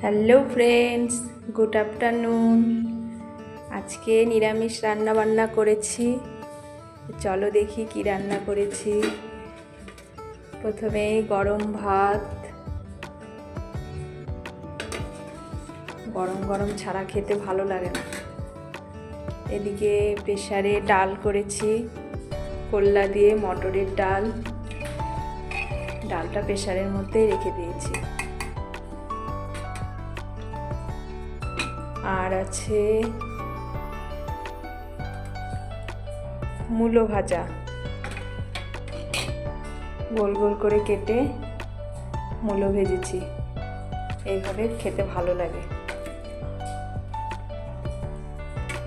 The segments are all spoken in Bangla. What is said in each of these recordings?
Hello friends, good afternoon. আজকে নিরামিষ রান্না বান্না করেছি। চলো দেখি কি রান্না করেছি। প্রথমে গরম ভাত, গরম গরম ছাড়া খেতে ভালো লাগে না। এদিকে প্রেসারে ডাল করেছি, কল্লা দিয়ে মটরের ডাল। ডালটা প্রেসারের মধ্যেই রেখে দিয়েছি। আর আছে মূলো ভাজা, গোল গোল করে কেটে মূলো ভেজেছি। এইভাবে খেতে ভালো লাগে।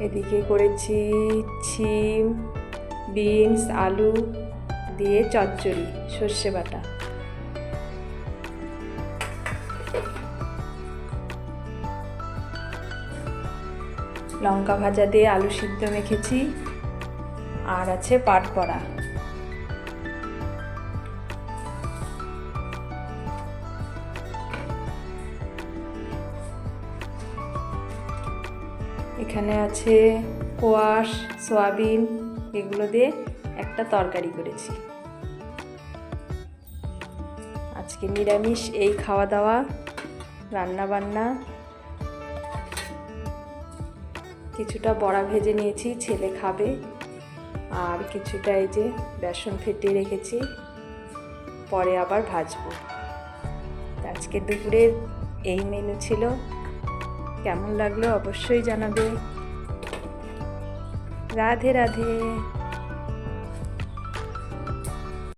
এদিকে করেছি শিম, বিনস, আলু দিয়ে চচ্চড়ি, সর্ষে বাটা। লঙ্কা ভাজা দিয়ে আলু সিদ্ধ মেখেছি। আর আছে পাট বড়া। এখানে আছে কোয়াশ, সয়াবিন, এগুলো দিয়ে একটা তরকারি করেছি। আজকে নিরামিষ এই খাওয়া দাওয়া, রান্না বান্না। কিছুটা বড়া ভেজে নিয়েছি, ছেলে খাবে। আর কিছুটা এই যে বেসন ফেটিয়ে রেখেছি, পরে আবার ভাজবো। আজকে দুপুরের এই মেনু ছিল। কেমন লাগলো অবশ্যই জানাবে। রাধে রাধে।